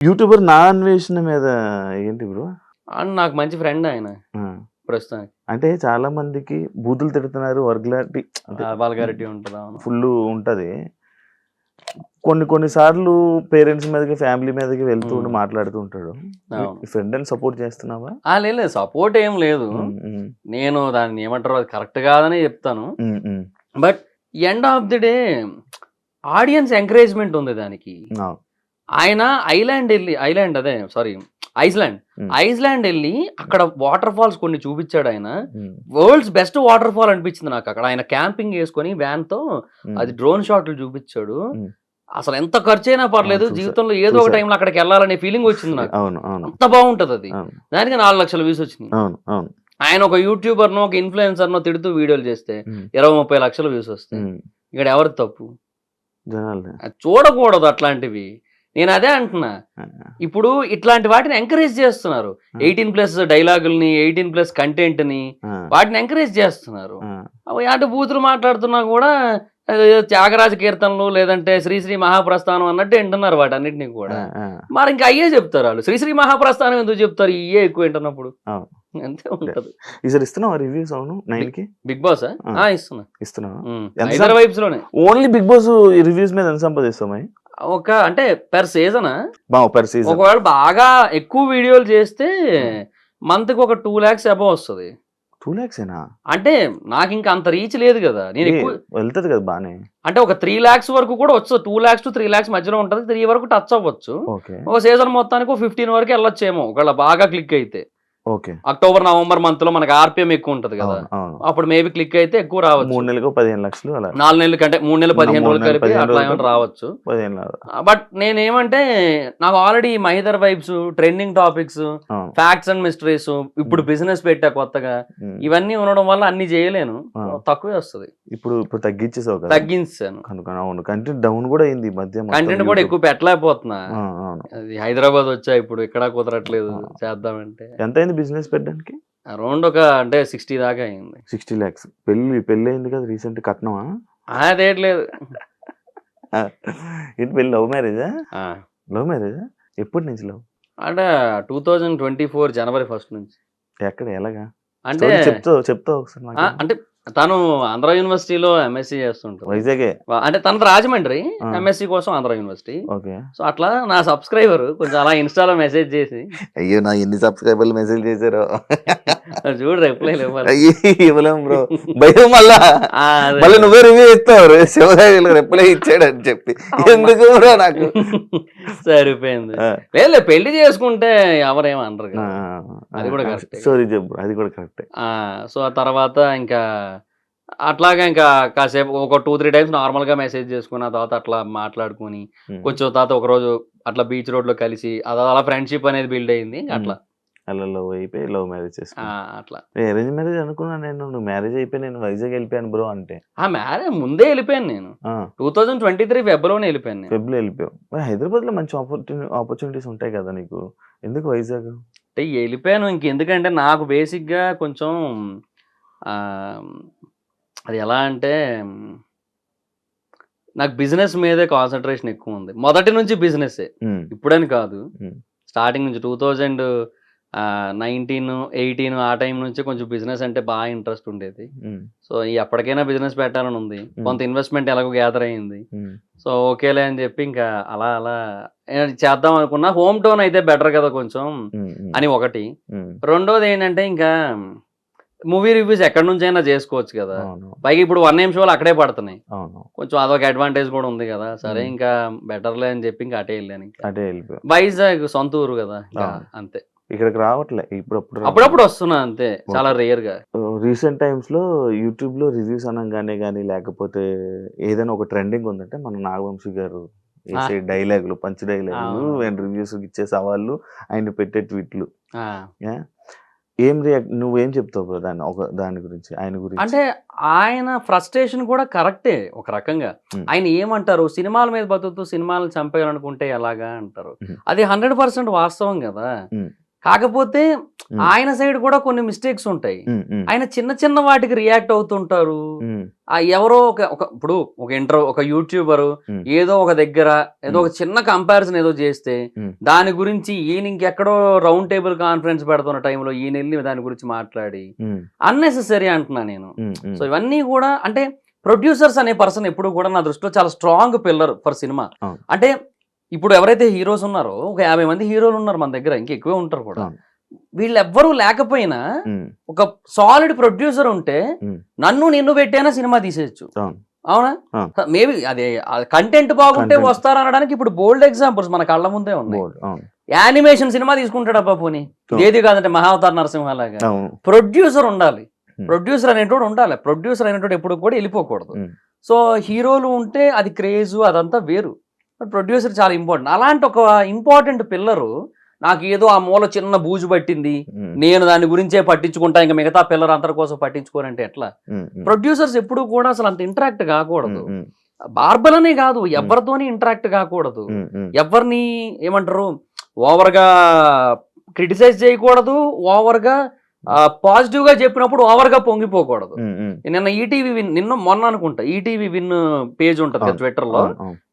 YouTuber నా అన్వేషణ మీద ఏంటి బ్రో? అండ్ నాకు మంచి ఫ్రెండ్ ఆయన ఆ! ప్రస్తుతానికి. అంటే చాలా మందికి బూతులు తిడుతున్నారు. వల్గారిటీ అంటే వల్గారిటీ ఉంటది. అవును. ఫుల్లు ఉంటది. కొన్ని సార్లు పేరెంట్స్ మీదకి, ఫ్యామిలీ మీదకి వెళ్తూ ఉండి మాట్లాడుతూ ఉంటాడు. అవును. ఫ్రెండ్ అని సపోర్ట్ చేస్తున్నావా? లేదు సపోర్ట్ ఏం లేదు. నేను దాన్ని ఏమంటారు అది కరెక్ట్ కాదనే చెప్తాను. But end of the day audience encouragement ఉంది దానికి. ఆయన ఐస్లాండ్ వెళ్ళి అక్కడ వాటర్ ఫాల్స్ కొన్ని చూపించాడు ఆయన. వరల్డ్స్ బెస్ట్ వాటర్ ఫాల్ అనిపించింది నాకు అక్కడ. ఆయన క్యాంపింగ్ వేసుకొని వ్యాన్ తో అది డ్రోన్ షాట్లు చూపించాడు. అసలు ఎంత ఖర్చు అయినా పర్లేదు, జీవితంలో ఏదో ఒక టైంలో అక్కడికి వెళ్ళాలనే ఫీలింగ్ వచ్చింది నాకు. అంత బాగుంటది అది. దానికి 4 లక్షల వ్యూస్ వచ్చినాయి. ఆయన ఒక యూట్యూబర్ నో, ఒక ఇన్ఫ్లుయెన్సర్ నో తిడుతూ వీడియోలు చేస్తే 20-30 లక్షల వ్యూస్ వస్తాయి. ఇక్కడ ఎవరి తప్పు? చూడకూడదు అట్లాంటివి. నేను అదే అంటున్నా. ఇప్పుడు ఇట్లాంటి వాటిని ఎంకరేజ్ చేస్తున్నారు. 18+ డైలాగుల్ని, 18+ కంటెంట్ ని వాటిని ఎంకరేజ్ చేస్తున్నారు. అంటే బూతులు మాట్లాడుతున్నా కూడా త్యాగరాజ కీర్తనలు లేదంటే శ్రీశ్రీ మహాప్రస్థానం అన్నట్టు వింటున్నారు వాటన్నిటిని కూడా. మరి ఇంకా అయ్యే చెప్తారు వాళ్ళు. శ్రీశ్రీ మహాప్రస్థానం ఎందుకు చెప్తారు? ఇయ్యే ఎక్కువ వింటున్నప్పుడు అంతే ఉంటది. ఇస్తున్నావా రివ్యూస్? అవును, 9 కి బిగ్ బాస్ ఇస్తున్నా. హైదరాబాద్ వైబ్స్ లోనే ఓన్లీ బిగ్ బాస్ రివ్యూస్ మీద ఎంత సంపాదిస్తామా? అంటే పెర్ సీజన్ సీజన్ ఒకవేళ బాగా ఎక్కువ వీడియోలు చేస్తే మంత్ కి ఒక 2 lakhs అబౌవ్ వస్తుంది. 2 lakhs అంటే నాకు ఇంకా అంత రీచ్ లేదు కదా. నేను ఎక్కువ వెళ్తది కదా బానే. అంటే ఒక 3 lakhs వరకు కూడా వచ్చు. 2 lakhs to 3 lakhs మధ్యలో ఉంటది. 3 వరకు టచ్ అవ్వచ్చు. ఒక సీజన్ మొత్తానికి 15 వరకు వెళ్ళొచ్చేమో ఒకవేళ బాగా క్లిక్ అయితే. అక్టోబర్ నవంబర్ మంత్ లో మనకి ఆర్పిఎం ఎక్కువ ఉంటది కదా, అప్పుడు మేబీ క్లిక్ అయితే ఎక్కువ రావచ్చు. 3 నెలలకు 15 లక్షలు, 4 నెలల కంటే 3 నెలలు 15 రోజులు కలిపి అట్లా ఏమైనా రావచ్చు. బట్ నేనేమంటే నాకు already Mahidhar vibes, trending topics, facts and mysteries, ఇప్పుడు బిజినెస్ పెట్టా కొత్తగా, ఇవన్నీ ఉండడం వల్ల అన్ని చేయలేను, తక్కువే వస్తుంది. ఇప్పుడు తగ్గించాను. కంటెంట్ డౌన్ కూడా అయింది ఈ మధ్య. కంటెంట్ కూడా ఎక్కువ పెట్టలేకపోతున్నా. హైదరాబాద్ వచ్చా ఇప్పుడు, ఇక్కడ కుదరట్లేదు చేద్దామంటే. ఎంత బిజినెస్ పెట్టడానికి? అరౌండ్ ఒక అంటే 60 దాకా అయింది. 60 lakhs. పెళ్లి అయింది కదా రీసెంట్. కట్నమా? అదేట్లేదు. ఏంటి పెళ్లి? లవ్ మ్యారేజా? ఎప్పటి నుంచి లవ్? అంటే 2024 జనవరి 1 నుంచి. ఎక్కడ, ఎలాగా అంటే చెప్తావు ఒకసారి. అంటే తను ఆంధ్ర యూనివర్సిటీలో ఎంఎస్సీ చేస్తుంటారు. వైజాగే అంటే తనది రాజమండ్రి, ఎంఎస్సీ కోసం ఆంధ్ర యూనివర్సిటీ. సో అట్లా నా సబ్స్క్రైబర్ కొంచెం అలా ఇన్స్టాలో మెసేజ్ చేసి, అయ్యో నా ఎన్ని సబ్స్క్రైబర్లు మెసేజ్ చేశారో చూడు, రిప్లై ఇవ్వలేం బ్రో. భయం మళ్ళీ నువ్వే రివ్యూ ఇస్తావు, శివసాయి రిప్లై ఇచ్చాడని చెప్పి. ఎందుకు బ్రో? నాకు సరిపోయింది. లేదు, పెళ్లి చేసుకుంటే ఎవరేమనరు కదా, అది కూడా కరెక్ట్. సారీ చెప్పు, అది కూడా కరెక్ట్. సో ఆ తర్వాత ఇంకా అట్లాగా ఇంకా కాసేపు ఒక 2-3 టైమ్స్ నార్మల్ గా మెసేజ్ చేసుకుని, ఆ తర్వాత అట్లా మాట్లాడుకుని కొంచెం తర్వాత ఒక రోజు అట్లా బీచ్ రోడ్ లో కలిసి అలా ఫ్రెండ్షిప్ అనేది బిల్డ్ అయింది. అట్లా లవ్ అయిపోయి లవ్ మ్యారేజ్ అట్లా అరేంజ్ మ్యారేజ్ అనుకున్నా నేను. నువ్వు మ్యారేజ్ అయిపోయి నేను వైజాగ్ వెళ్ళిపోయాను బ్రో అంటే. మ్యారేజ్ ముందే వెళ్ళిపోయాను నేను. 2023 ఫెబ్రవరిలోనే వెళ్ళిపోయాను. వెళ్ళిపోయావు. హైదరాబాద్ లో మంచి ఆపర్చునిటీస్ ఉంటాయి కదా నీకు, ఎందుకు వైజాగ్? అంటే వెళ్ళిపోయాను ఇంకెందుకంటే నాకు బేసిక్ గా కొంచెం అది ఎలా అంటే నాకు బిజినెస్ మీదే కాన్సన్ట్రేషన్ ఎక్కువ ఉంది. మొదటి నుంచి బిజినెస్, ఇప్పుడని కాదు. స్టార్టింగ్ నుంచి 2019, 18 ఆ టైం నుంచి కొంచెం బిజినెస్ అంటే బాగా ఇంట్రెస్ట్ ఉండేది. సో ఎప్పటికైనా బిజినెస్ పెట్టాలని ఉంది. కొంత ఇన్వెస్ట్మెంట్ ఎలాగో గ్యాదర్ అయ్యింది. సో ఓకేలే అని చెప్పి ఇంకా అలా చేద్దాం అనుకున్నా. హోమ్ టౌన్ అయితే బెటర్ కదా కొంచెం అని ఒకటి. రెండోది ఏంటంటే ఇంకా మూవీ రివ్యూస్ ఎక్కడి నుంచి అయినా చేసుకోవచ్చు కదా. పైగా ఇప్పుడు 1 AM షోలు అక్కడే పడుతున్నాయి. కొంచెం అదొక అడ్వాంటేజ్ కూడా ఉంది కదా. సరే ఇంకా బెటర్లే అని చెప్పి ఇంకా అటే వెళ్ళాను. వైజాగ్ సొంత ఊరు కదా, అంతే. ఇక్కడికి రావట్లే అప్పుడప్పుడు వస్తున్నా అంతే, చాలా రేర్ గా. రీసెంట్ టైమ్స్ లో యూట్యూబ్ లో రివ్యూస్ అనగానే కానీ లేకపోతే ఏదైనా ఒక ట్రెండింగ్ ఉందంటే మన నాగవంశీ గారు వేసే డైలాగులు, పంచ్ డైలాగులు, రివ్యూస్ ఇచ్చే సవాళ్ళు, ఆయన పెట్టే ట్వీట్లు. నువ్వేం చెప్తావు దాని గురించి, ఆయన గురించి? అంటే ఆయన ఫ్రస్ట్రేషన్ కూడా కరెక్టే ఒక రకంగా. ఆయన ఏమంటారు, సినిమాల మీద బతుకుతూ సినిమాలను చంపేయాలనుకుంటే ఎలాగా అంటారు. అది 100% వాస్తవం కదా. కాకపోతే ఆయన సైడ్ కూడా కొన్ని మిస్టేక్స్ ఉంటాయి. ఆయన చిన్న చిన్న వాటికి రియాక్ట్ అవుతుంటారు. ఎవరో ఇప్పుడు ఒక యూట్యూబర్ ఏదో ఒక దగ్గర ఏదో ఒక చిన్న కంపారిజన్ ఏదో చేస్తే దాని గురించి ఈయన ఇంకెక్కడో రౌండ్ టేబుల్ కాన్ఫరెన్స్ పెడుతున్న టైంలో ఈయన వెళ్ళి దాని గురించి మాట్లాడి అన్నెసెసరీ అంటున్నా నేను. సో ఇవన్నీ కూడా అంటే ప్రొడ్యూసర్స్ అనే పర్సన్ ఎప్పుడు కూడా నా దృష్టిలో చాలా స్ట్రాంగ్ పిల్లర్ ఫర్ సినిమా. అంటే ఇప్పుడు ఎవరైతే హీరోస్ ఉన్నారో ఒక 50 మంది హీరోలు ఉన్నారు మన దగ్గర, ఇంకా ఎక్కువే ఉంటారు కూడా. వీళ్ళెవ్వరూ లేకపోయినా ఒక సాలిడ్ ప్రొడ్యూసర్ ఉంటే నన్ను నిన్ను పెట్టైనా సినిమా తీసేయచ్చు. అవునా? మేబీ అదే కంటెంట్ బాగుంటే వస్తారు అనడానికి ఇప్పుడు బోల్డ్ ఎగ్జాంపుల్స్ మన కళ్ళ ముందే ఉన్నాయి. యానిమేషన్ సినిమా తీసుకుంటాడు అబ్బా పోనీ, ఏది కాదంటే మహావతార్ నరసింహలాగా. ప్రొడ్యూసర్ ఉండాలి, ప్రొడ్యూసర్ అనేటోడు ఉండాలి. ప్రొడ్యూసర్ అనేటోడు ఎప్పుడు కూడా వెళ్ళిపోకూడదు. సో హీరోలు ఉంటే అది క్రేజ్ అదంతా వేరు, ప్రొడ్యూసర్ చాలా ఇంపార్టెంట్. అలాంటి ఒక ఇంపార్టెంట్ పిల్లరు నాకు ఏదో ఆ మూల చిన్న బూజు పట్టింది, నేను దాని గురించే పట్టించుకుంటా, ఇంకా మిగతా పిల్లలు అందరి కోసం పట్టించుకోరంటే ఎట్లా? ప్రొడ్యూసర్స్ ఎప్పుడు కూడా అసలు అంత ఇంటరాక్ట్ కాకూడదు. బార్బలనే కాదు, ఎవరితోని ఇంటరాక్ట్ కాకూడదు, ఎవరిని ఏమంటారు ఓవర్ గా క్రిటిసైజ్ చేయకూడదు, ఓవర్ గా పాజిటివ్ గా చెప్పినప్పుడు ఓవర్ గా పొంగిపోకూడదు. నిన్న ఈటీవీ విన్, మొన్న అనుకుంటా ఈటీవీ విన్ పేజ్ ఉంటది కదా ట్విట్టర్ లో,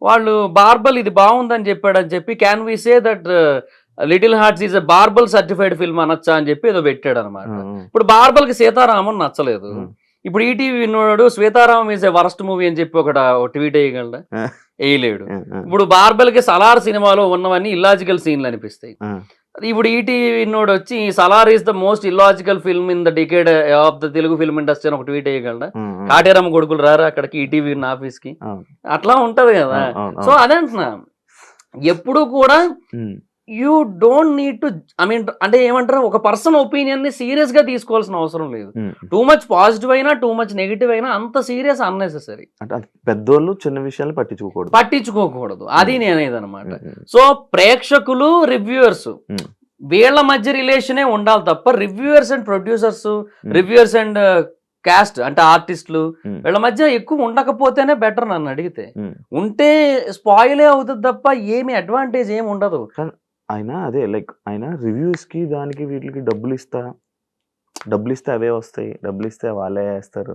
వాళ్ళు బార్బల్ ఇది బాగుందని చెప్పాడని చెప్పి can we say that Little Hearts is a verbal certified film అనొచ్చా అని చెప్పి ఏదో పెట్టాడు అనమాట. ఇప్పుడు బార్బల్ కి సీతారామన్ నచ్చలేదు, ఇప్పుడు ఈటీవీ విన్నాడు Sita Ramam is a worst movie అని చెప్పి ఒక ట్వీట్ వేయగలడా? వేయలేడు. ఇప్పుడు బార్బల్ కి సలార్ సినిమాలో ఉన్నవన్నీ ఇల్లాజికల్ సీన్లు అనిపిస్తాయి. ఇప్పుడు ఈటీవీ విన్నోడు వచ్చి Salaar is the most illogical film in the decade of the Telugu film industry అని ఒక ట్వీట్ వేయగలడా? కాటేరమ్మ కొడుకులు రారా అక్కడికి ఈటీవీ ఆఫీస్ కి? అట్లా ఉంటది కదా. సో అదే అంటున్నా, ఎప్పుడు కూడా you don't need to, I mean అంటే ఏమంటారు, ఒక పర్సన్ ఒపీనియన్ ని సీరియస్ గా తీసుకోవాల్సిన అవసరం లేదు. టూ మచ్ పాజిటివ్ అయినా టూ మచ్ నెగిటివ్ అయినా అంత సీరియస్ అన్నెసెసరీ. పెద్దోళ్ళు చిన్న విషయాలు పట్టించుకోకూడదు, అది నేనేది అనమాట. సో ప్రేక్షకులు రివ్యూవర్స్ వీళ్ళ మధ్య రిలేషనే ఉండాలి తప్ప reviewers and producers, reviewers and caste అంటే ఆర్టిస్టులు వీళ్ళ మధ్య ఎక్కువ ఉండకపోతేనే బెటర్ నన్ను అడిగితే. ఉంటే స్పాయిలే అవుతుంది తప్ప ఏమి అడ్వాంటేజ్ ఏమి ఉండదు. ఆయన అదే లైక్ ఆయన రివ్యూస్ కి దానికి వీటికి డబ్బులు ఇస్తే అవే వస్తాయి, డబ్బులు ఇస్తే వాళ్ళే వేస్తారు,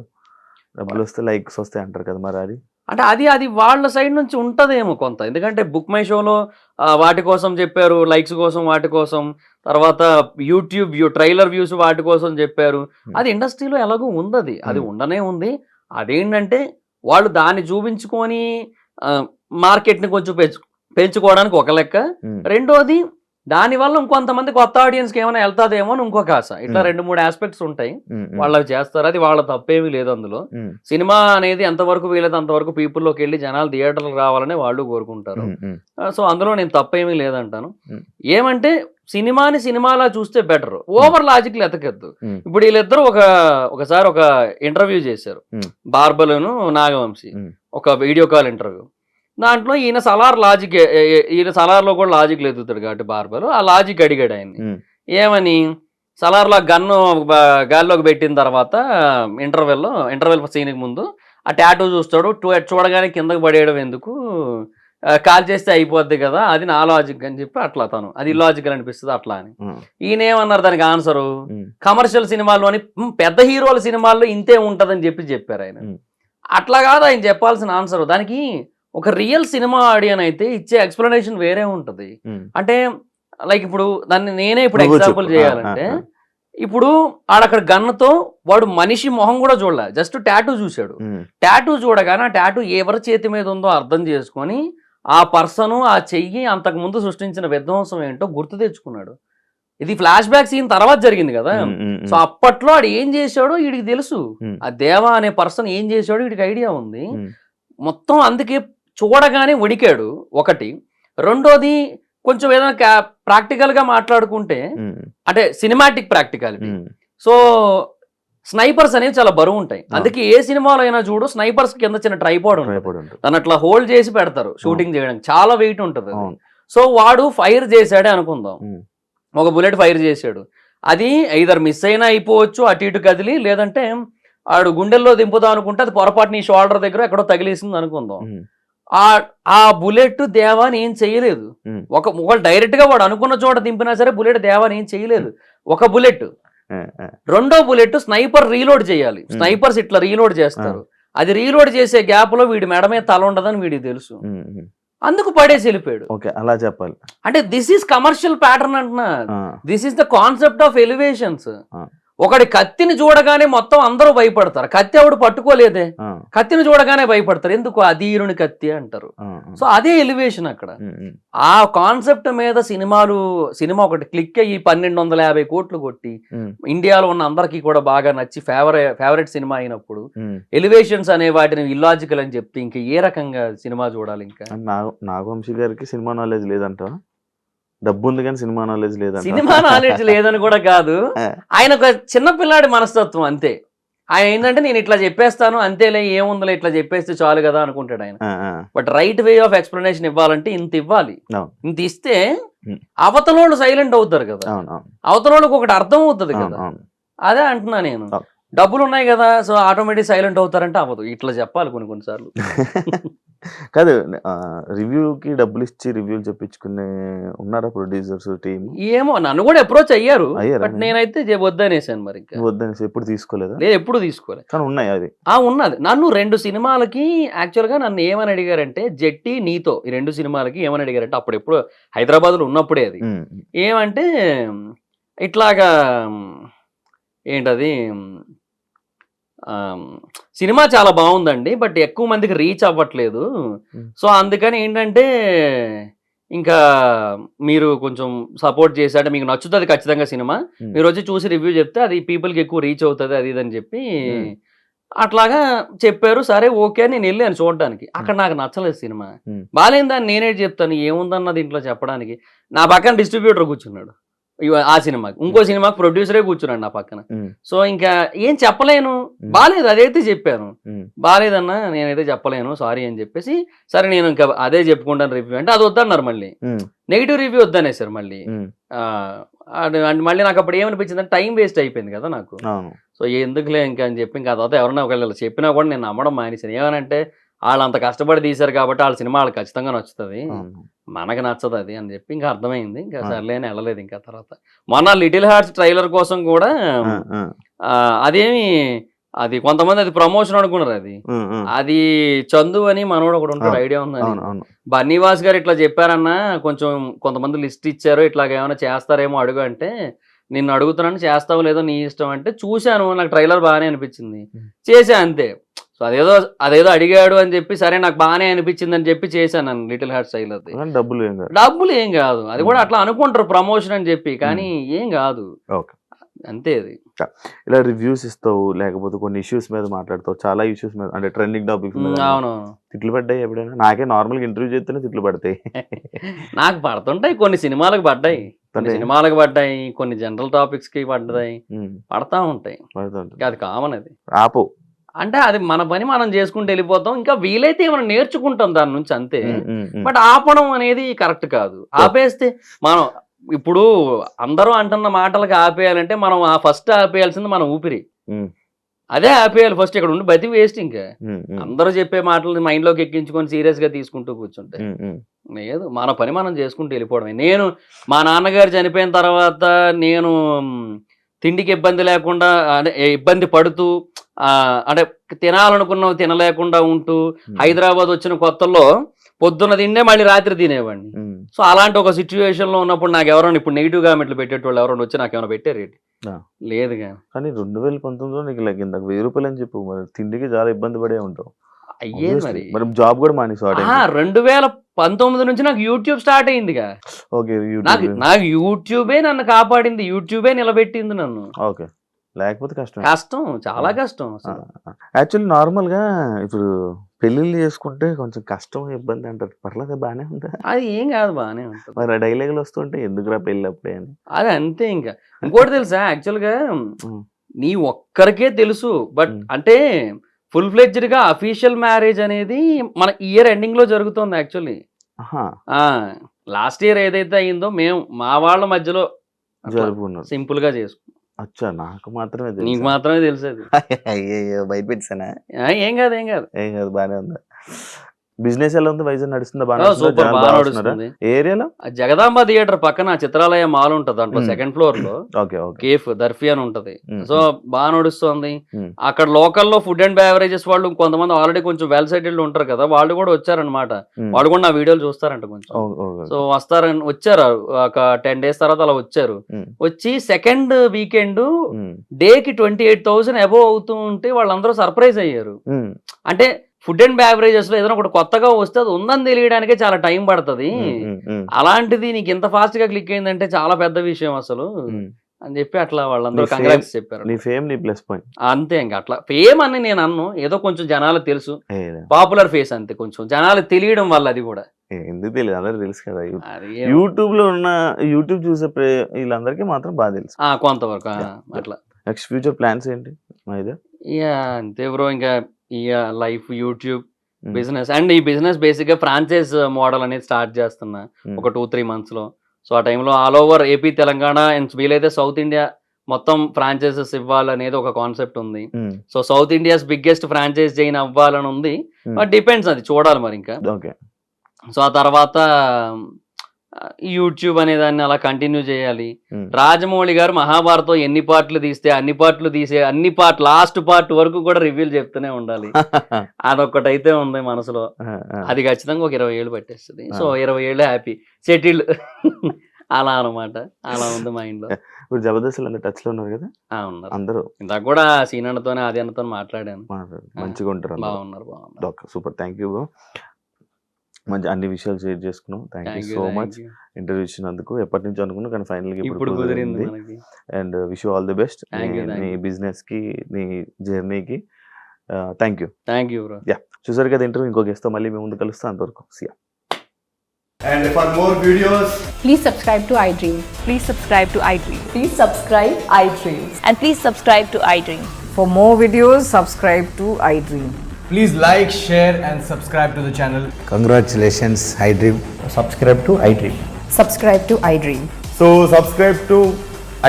డబ్బులు వస్తే లైక్స్ వస్తాయి అంటారు కదా. మరి అది అంటే అది వాళ్ళ సైడ్ నుంచి ఉంటదేమో కొంత, ఎందుకంటే బుక్ మై షోలో వాటి కోసం చెప్పారు, లైక్స్ కోసం వాటి కోసం, తర్వాత యూట్యూబ్ ట్రైలర్ వ్యూస్ వాటి కోసం చెప్పారు. అది ఇండస్ట్రీలో ఎలాగో ఉంది, అది ఉండనే ఉంది. అదేంటంటే వాళ్ళు దాన్ని చూపించుకొని మార్కెట్ని కొంచెం పెంచుకోవడానికి ఒక లెక్క, రెండోది దానివల్ల ఇంకొంతమంది కొత్త ఆడియన్స్కి ఏమైనా వెళ్తాదేమో అని ఇంకొక ఆశ. ఇట్లా 2-3 ఆస్పెక్ట్స్ ఉంటాయి, వాళ్ళకి చేస్తారు, అది వాళ్ళ తప్పేమీ లేదు అందులో. సినిమా అనేది ఎంతవరకు వీలైతే అంతవరకు పీపుల్లోకి వెళ్ళి జనాలు థియేటర్లకు రావాలని వాళ్ళు కోరుకుంటారు. సో అందులో నేను తప్పేమీ లేదంటాను. ఏమంటే సినిమాని సినిమాలా చూస్తే బెటర్, ఓవర్ లాజిక్లు ఎతకద్దు. ఇప్పుడు వీళ్ళిద్దరూ ఒకసారి ఒక ఇంటర్వ్యూ చేశారు, బార్బలును నాగవంశీ, ఒక వీడియో కాల్ ఇంటర్వ్యూ. దాంట్లో ఈయన సలార్లో కూడా లాజిక్ ఎదుగుతాడు కాబట్టి బార్బర్ ఆ లాజిక్ అడిగాడు ఆయన్ని, ఏమని సలార్లో గన్ను గాల్లోకి పెట్టిన తర్వాత ఇంటర్వెల్ సీన్కి ముందు ఆ టాటూ చూస్తాడు, చూడగానే కిందకు పడేయడం ఎందుకు, కాల్ చేస్తే అయిపోద్ది కదా, అది నా లాజిక్ అని చెప్పి అట్లా తను అది ఇల్లాజికల్ అనిపిస్తుంది అట్లా అని. ఈయన ఏమన్నారు దానికి ఆన్సరు, కమర్షియల్ సినిమాల్లోని పెద్ద హీరోల సినిమాల్లో ఇంతే ఉంటదని చెప్పారు ఆయన. అట్లా కాదు ఆయన చెప్పాల్సిన ఆన్సర్. దానికి ఒక రియల్ సినిమా ఆడియన్ అయితే ఇచ్చే ఎక్స్ప్లెనేషన్ వేరే ఉంటది. అంటే లైక్ ఇప్పుడు దాన్ని నేనే ఇప్పుడు ఎగ్జాంపుల్ చేయాలంటే, ఇప్పుడు ఆడక్కడ గన్నుతో వాడు మనిషి మొహం కూడా చూడలే, జస్ట్ టాటూ చూశాడు. టాటూ చూడగానే ఆ టాటూ ఎవరి చేతి మీద ఉందో అర్థం చేసుకొని ఆ పర్సన్ ఆ చెయ్యి అంతకు ముందు సృష్టించిన విధ్వంసం ఏంటో గుర్తు తెచ్చుకున్నాడు. ఇది ఫ్లాష్ బ్యాక్ సీన్ తర్వాత జరిగింది కదా. సో అప్పట్లో ఆడు ఏం చేశాడో వీడికి తెలుసు, ఆ దేవా అనే పర్సన్ ఏం చేశాడో వీడికి ఐడియా ఉంది మొత్తం. అందుకే చూడగానే వణికాడు ఒకటి. రెండోది కొంచెం ఏదైనా ప్రాక్టికల్ గా మాట్లాడుకుంటే అంటే సినిమాటిక్ ప్రాక్టికాలిటీ. సో స్నైపర్స్ అనేవి చాలా బరువు ఉంటాయి, అందుకే ఏ సినిమాలో అయినా చూడు స్నైపర్స్ కింద చిన్న ట్రైపాడ్ ఉంటుంది, దాన్ని అట్లా హోల్డ్ చేసి పెడతారు షూటింగ్ చేయడానికి, చాలా వెయిట్ ఉంటుంది. సో వాడు ఫైర్ చేశాడే అనుకుందాం, ఒక బుల్లెట్ ఫైర్ చేశాడు, అది ఐదర్ మిస్ అయినా అయిపోవచ్చు అటు ఇటు కదిలి, లేదంటే ఆడు గుండెల్లో దింపుదాం అనుకుంటే అది పొరపాటు నీ షోల్డర్ దగ్గర ఎక్కడో తగిలేసింది అనుకుందాం. ఆ ఆ బుల్లెట్ దేవాని ఏం చేయలేదు. ఉమ్, ఒకవేళ డైరెక్ట్ గా వాడు అనుకున్న చోట దింపినా సరే బుల్లెట్ దేవాని ఏం చేయలేదు. ఒక బుల్లెట్. ఆ, ఆ, రెండో బుల్లెట్ స్నైపర్ రీలోడ్ చేయాలి. స్నైపర్స్ ఇట్లా రీలోడ్ చేస్తారు. అది రీలోడ్ చేసే గ్యాప్ లో వీడి మెడ మీద తల ఉండదని వీడికి తెలుసు. ఉమ్, ఉమ్. అందుకు పడేసి వెళ్ళిపోయాడు. ఓకే, అలా చెప్పాలి. అంటే దిస్ ఈస్ కమర్షియల్ ప్యాటర్న్ అంటున్నా. ఆ, this is the concept of elevations. ఆ, ఒకడి కత్తిని చూడగానే మొత్తం అందరూ భయపడతారు. కత్తి ఎవడు పట్టుకోలేదే, ఆ, కత్తిని చూడగానే భయపడతారు. ఎందుకు? అధీరుని కత్తి అంటారు. ఆ, సో అదే ఎలివేషన్ అక్కడ. ఉమ్, ఉమ్, ఆ కాన్సెప్ట్ మీద సినిమా ఒకటి క్లిక్ అయ్యి 1250 కోట్లు కొట్టి ఉమ్, ఇండియాలో ఉన్న అందరికీ కూడా బాగా నచ్చి ఫేవరెట్ సినిమా అయినప్పుడు ఉమ్. ఎలివేషన్స్ అనే వాటిని ఇల్లాజికల్ అని చెప్తే ఇంకా ఏ రకంగా సినిమా చూడాలి? ఇంకా నాగవంశీ గారికి సినిమా నాలెడ్జ్ లేదంట. డబ్బు ఉంది కానీ సినిమా నాలెడ్జ్ లేదంట. సినిమా నాలెడ్జ్ లేదని కూడా కాదు, ఆ, ఆయన ఒక చిన్న పిల్లాడి మనస్తత్వం అంతే. ఆయన ఏంటంటే నేను ఇట్లా చెప్పేస్తాను అంతేలే, ఏముందిలే ఇట్లా చెప్పేస్తే చాలు కదా అనుకుంటాడు ఆయన. ఆ, ఆ, but right way of explanation ఇవ్వాలంటే ఇంత ఇవ్వాలి. అవును, ఇంత ఇస్తే ఉమ్. అవతలోళ్ళు సైలెంట్ అవుతారు కదా, అవును, అవును, అవతలోళ్ళకి ఒకటి అర్థం అవుతుంది అవును, కదా. అవును. అదే అంటున్నా నేను. అవును. డబ్బులు ఉన్నాయి కదా సో ఆటోమేటిక్ సైలెంట్ అవుతారంటే అవ్వదు. ఇట్లా చెప్పాలి కొన్నిసార్లు. కాదు, రివ్యూకి డబ్బులు ఇచ్చి రివ్యూలు చెప్పించుకునే ఉన్నారా ప్రొడ్యూసర్స్ టీమ్? ఏమో నన్ను కూడా అప్రోచ్ అయ్యారు, అయ్యారా బట్ నేనైతే వద్దనేసాను. మరి ఇంకా వద్దని ఎప్పుడు తీసుకోలేదా? లేదు, ఎప్పుడు తీసుకోలేదు. కానీ ఉన్నాయి అది. ఉన్నది. నన్ను 2 సినిమాలకి యాక్చువల్గా నన్ను ఏమని అడిగారంటే, జెట్టి నీతో ఈ 2 సినిమాలకి ఏమని అడిగారంటే, అప్పుడెప్పుడు హైదరాబాద్లో ఉన్నప్పుడే అది. ఉమ్, ఏమంటే ఇట్లాగా ఏంటది సినిమా చాలా బాగుందండి, బట్ ఎక్కువ మందికి రీచ్ అవ్వట్లేదు. సో అందుకని ఏంటంటే ఇంకా మీరు కొంచెం సపోర్ట్ చేసి, అంటే మీకు నచ్చుతుంది ఖచ్చితంగా సినిమా, మీరు వచ్చి చూసి రివ్యూ చెప్తే అది పీపుల్కి ఎక్కువ రీచ్ అవుతుంది అది ఇది అని చెప్పి అట్లాగా చెప్పారు. సరే ఓకే అని నేను వెళ్ళాను చూడడానికి. అక్కడ నాకు నచ్చలేదు సినిమా. బాగాలేదని నేనే చెప్తాను, ఏముందన్నది ఇంట్లో చెప్పడానికి. నా పక్కన డిస్ట్రిబ్యూటర్ కూర్చున్నాడు ఆ సినిమాకి, ఇంకో సినిమాకి ప్రొడ్యూసరే కూర్చున్నాడు నా పక్కన. సో ఇంకా ఏం చెప్పలేను, బాగాలేదు అదైతే చెప్పాను, బాగాలేదన్నా నేనైతే చెప్పలేను సారీ అని చెప్పేసి, సరే నేను ఇంకా అదే చెప్పుకుంటాను రివ్యూ అంటే అది వద్దన్నారు. మళ్ళీ నెగిటివ్ రివ్యూ వద్దనేసారు మళ్ళీ. అంటే మళ్ళీ నాకు అప్పుడు ఏమనిపించింది అంటే టైం వేస్ట్ అయిపోయింది కదా నాకు. సో ఎందుకులే ఇంకా అని చెప్పి ఇంకా తర్వాత ఎవరన్నా ఒకవేళ చెప్పినా కూడా నేను నమ్మడం మానేసాను. ఏమనంటే వాళ్ళు అంత కష్టపడి తీశారు కాబట్టి వాళ్ళ సినిమా వాళ్ళకి ఖచ్చితంగా నచ్చుతుంది, మనకి నచ్చదు అది అని చెప్పి ఇంకా అర్థమైంది. ఇంకా సర్లే అని వెళ్ళలేదు ఇంకా తర్వాత. మొన్న లిటిల్ హార్ట్స్ ట్రైలర్ కోసం కూడా అదేమి అది కొంతమంది అది ప్రమోషన్ అనుకున్నారు. అది చందు అని మనోడు ఒకడు ఉంటాడు, ఐడియా ఉందని. బన్నీవాస్ గారు ఇట్లా చెప్పారన్నా, కొంచెం కొంతమంది లిస్ట్ ఇచ్చారు ఇట్లాగ ఏమైనా చేస్తారేమో అడుగు అంటే, నిన్ను అడుగుతున్నాను చేస్తావో లేదో నీ ఇష్టం అంటే, చూశాను నాకు ట్రైలర్ బాగానే అనిపించింది చేశా అంతే. సో అదేదో అడిగాడు అని చెప్పి సరే నాకు బాగానే అనిపించింది అని చెప్పి చేశాను నన్ను లిటిల్ హార్ట్స్ ట్రైలర్. డబ్బులు ఏం కాదు, అది కూడా అట్లా అనుకుంటారు ప్రమోషన్ అని చెప్పి, కానీ ఏం కాదు అంతే. అది ఇలా రివ్యూస్ ఇస్తావు, లేకపోతే కొన్ని ఇష్యూస్ మీద మాట్లాడతావు, చాలా ఇష్యూస్ మీద, అంటే ట్రెండింగ్ టాపిక్స్ మీద. అవును, తిట్లు పడ్డాయి ఎప్పుడైనా? నాకే నార్మల్గా ఇంటర్వ్యూ చేస్తేనే తిట్లు పడతాయి. నాకు పడుతుంటాయి, కొన్ని సినిమాలకు పడ్డాయి, కొన్ని జనరల్ టాపిక్స్ కి పడ్డాయి, పడతా ఉంటాయి. అది కామన్. అది ఆపు అంటే అది మన పని మనం చేసుకుంటూ వెళ్ళిపోతాం. ఇంకా వీలైతే ఏమైనా నేర్చుకుంటాం దాని నుంచి అంతే. బట్ ఆపడం అనేది కరెక్ట్ కాదు. ఆపేస్తే మనం ఇప్పుడు అందరూ అంటున్న మాటలకు ఆపేయాలంటే మనం ఆ ఫస్ట్ ఆపేయాల్సింది మన ఊపిరి. అదే ఆపేయాలి ఫస్ట్. ఇక్కడ ఉండి బతి వేస్ట్. ఇంకా అందరూ చెప్పే మాటలు మైండ్ లోకి ఎక్కించుకొని సీరియస్ గా తీసుకుంటూ కూర్చుంటే లేదు, మన పని మనం చేసుకుంటూ వెళ్ళిపోవడమే. నేను మా నాన్నగారు చనిపోయిన తర్వాత నేను తిండికి ఇబ్బంది లేకుండా, అంటే ఇబ్బంది పడుతూ, అంటే తినాలనుకున్నవి తినలేకుండా ఉంటూ హైదరాబాద్ వచ్చిన కొత్తల్లో పొద్దున్న తిండే మళ్ళీ రాత్రి తినేవాడిని. సో అలాంటి ఒక సిచ్యువేషన్ లో ఉన్నప్పుడు నాకు ఎవరైనా ఇప్పుడు నెగిటివ్ కామెంట్లు పెట్టేటోళ్ళు ఎవరైనా వచ్చి నాకు ఏమైనా పెట్టారేంటి? లేదు. కానీ 2019లో నీకు ఇందాక 1000 రూపాయలు అని చెప్పు, మరి తిండికి చాలా ఇబ్బంది పడే ఉంటావు. అయ్యేది మరి జాబ్ కూడా మానేసావు. 2019 నుంచి నాకు యూట్యూబ్ స్టార్ట్ అయిందిగా. నాకు యూట్యూబే నన్ను కాపాడింది, యూట్యూబే నిలబెట్టింది నన్ను. ఓకే, లేకపోతే కష్టం, చాలా కష్టం. యాక్చువల్లీ నార్మల్ గా ఇప్పుడు పెళ్లిళ్ళు చేసుకుంటే కొంచెం కష్టం ఇబ్బంది అంటారు, పర్లేదు బానే ఉందా? అది ఏం కాదు, బానే ఉంటుంది. మరి ఆ డైలాగులు వస్తుంటే ఎందుకురా పెళ్ళి అప్పుడే అని. అది అంతే. ఇంకా ఇంకోటి తెలుసా, యాక్చువల్ గా నీ ఒక్కరికే తెలుసు, బట్ అంటే ఫుల్ ఫ్లెడ్జ్డ్ గా అఫీషియల్ మ్యారేజ్ అనేది మన ఇయర్ ఎండింగ్ లో జరుగుతుంది యాక్చువల్లీ. లాస్ట్ ఇయర్ ఏదైతే అయిందో మేము మా వాళ్ళ మధ్యలో జరుపుకున్నాం, సింపుల్ గా చేసుకున్నాం. అచ్చా, నాకు మాత్రమే తెలుసు. నీకు మాత్రమే తెలుసు. అది అయ్యో భయపెట్టానా? ఏం కాదు, బానే ఉందా? బిజినెస్ ఎలా ఉంది? వైజాగ్ నడుస్తుందా? సూపర్ బాగా నడుస్తుంది. ఏరియాలో జగదాంబ థియేటర్ పక్కన చిత్రాలయ మాల్ ఉంటది, దాంట్లో సెకండ్ ఫ్లోర్ లో ఓకే ఓకే కేఫ్ దర్ఫీ అని ఉంటది. సో బాగా నడుస్తుంది అక్కడ. లోకల్లో ఫుడ్ అండ్ బెవరేజెస్ వాళ్ళు కొంతమంది ఆల్రెడీ కొంచెం వెల్ సెటిల్డ్ ఉంటారు కదా, వాళ్ళు కూడా వచ్చారనమాట. వాళ్ళు కూడా నా వీడియోలు చూస్తారంట కొంచెం. సో వస్తారని వచ్చారు, ఒక 10 days తర్వాత అలా వచ్చారు. వచ్చి సెకండ్ వీకెండ్ డేకి 28,000 అబోవ్ అవుతూ ఉంటే వాళ్ళందరూ సర్ప్రైజ్ అయ్యారు. అంటే ఫుడ్ అండ్ బెవరేజెస్ లో ఏదైనా ఒకటి కొత్తగా వస్తే అది ఉందని తెలియడానికే చాలా టైం పడుతుంది. అలాంటిది నీకు ఇంత ఫాస్ట్ గా క్లిక్ అయిందంటే చాలా పెద్ద విషయం అసలు అని చెప్పి అట్లా వాళ్ళందరూ కంగ్రాట్స్ చెప్పారు. నీ ఫేమ్ నీ ప్లస్ పాయింట్ అంతే. ఇంకా అట్లా ఫేమ్ అని నేను అన్ను, ఏదో కొంచెం జనాలకు తెలుసు, పాపులర్ ఫేస్ అంతే, కొంచెం జనాలకు తెలియడం వల్ల. అది కూడా ఎందుకు తెలియదు, అందరూ తెలుసు కదా. యూట్యూబ్ లో ఉన్న యూట్యూబ్ చూసే వీళ్ళందరికీ మాత్రం బాగా తెలుసు కొంతవరకు అట్లా. నెక్స్ట్ ఫ్యూచర్ ప్లాన్స్ ఏంటి? అంతే బ్రో, ఇంకా ఈ లైఫ్, యూట్యూబ్, బిజినెస్. అండ్ ఈ బిజినెస్ బేసిక్ గా ఫ్రాంచైజ్ మోడల్ అనేది స్టార్ట్ చేస్తున్నా ఒక 2-3 months లో. సో ఆ టైంలో all over AP, Telangana and వీలైతే సౌత్ ఇండియా మొత్తం ఫ్రాంచైజెస్ ఇవ్వాలనేది ఒక కాన్సెప్ట్ ఉంది. So south India's biggest franchise chain అవ్వాలని ఉంది. బట్ డిపెండ్స్, అది చూడాలి మరి ఇంకా. సో ఆ తర్వాత యూట్యూబ్ అనే దాన్ని అలా కంటిన్యూ చేయాలి. రాజమౌళి గారు మహాభారతం ఎన్ని పార్ట్లు తీస్తే అన్ని పార్ట్ లాస్ట్ పార్ట్ వరకు కూడా రివ్యూలు చెప్తూనే ఉండాలి. అదొక్కటైతే ఉంది మనసులో. అది ఖచ్చితంగా ఒక 20 ఏళ్ళు పట్టేస్తుంది. సో 20 ఏళ్ళు హ్యాపీ సెటిల్డ్ అలా అనమాట. అలా ఉంది మైండ్ లో. ఇప్పుడు జబర్దస్త్ అందరూ టచ్ లో ఉన్నారు కదా? ఉన్నారు అందరూ. ఇందాక కూడా సీనన్నతోనే ఆది అన్నతో మాట్లాడాను. మంచిగా ఉంటారు, బాగున్నారు. Super, thank you bro. మంచి అన్ని విషయాలు షేర్ చేసుకున్నాం. Thank you so much interview ఇచ్చినందుకు. ఎప్పటి నుంచి అనుకున్నా కానీ ఫైనల్ గా ఇప్పుడు కుదిరింది. And wish you all the best నీ బిజినెస్ కి, నీ జర్నీకి. Thank you bro. చూసారు కదా ఇంటర్వ్యూ. ఇంకో గెస్ట్ తో మళ్ళీ మేము ముందు కలుస్తాం. అంతవరకు సియా. And for more videos, please subscribe to iDream. Please subscribe to iDream. Please subscribe iDream. And please subscribe to iDream. For more videos, subscribe to iDream. please like, share and subscribe to the channel. Congratulations, iDream. Subscribe to iDream. Subscribe to iDream. So subscribe to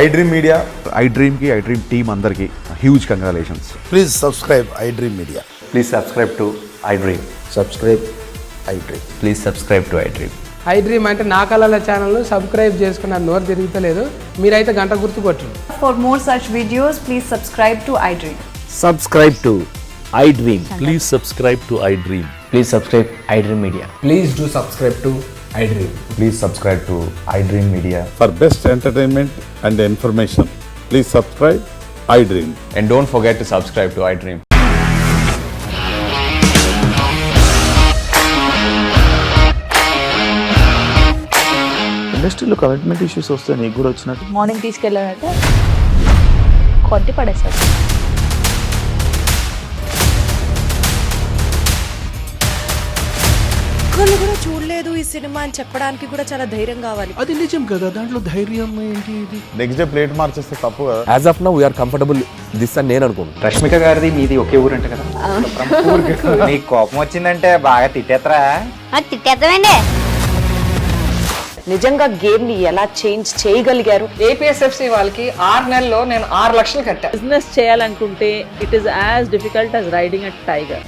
iDream Media. iDream ki, iDream team andarki huge congratulations. Please subscribe iDream Media. Please subscribe to iDream. Subscribe iDream. Please subscribe to iDream. iDream అంటే నా కళల ఛానల్ను subscribe చేసుకున్న నోరు తిరుగుతలేదు. మీరైతే గంట గుర్తు కొట్టండి. For more such videos, please subscribe to iDream. Subscribe to iDream. Please subscribe to iDream. Please subscribe iDream Media. Please do subscribe to iDream. Please subscribe to iDream Media. For best entertainment and information, please subscribe iDream. And don't forget to subscribe to iDream. ఇండస్ట్రీలో commitment issues వస్తే నీకు కూడా వచ్చినట్టు? Morning తీసుకెళ్ళాలంటే కొట్టి పడేసాడు. ఒక్కళ్ళు కూడా చూడలేదు ఈ సినిమా అని చెప్పడానికి కూడా చాలా ధైర్యం కావాలి. అది నిజం కదా, దాంట్లో ధైర్యం ఏంటి? ఇది నెక్స్ట్ డే ప్లేట్ మార్చేస్తే తప్పు కదా. As of now, we are comfortable this అని నేను అనుకుంటున్నాను. రష్మిక గారిది మీది ఒకే ఊరంట కదా? నీకు కోపం వచ్చిందంటే బాగా తిట్టేత్తరా? తిట్టేద్దామండి. నిజంగా గేమ్ ని ఎలా చేంజ్ చేయగలిగారు? ఏపీఎస్ఎఫ్సి వాళ్ళకి 6 నెలల్లో నేను 6 లక్షలు కట్టా. బిజినెస్ చేయాలనుకుంటే it is as difficult as riding a tiger.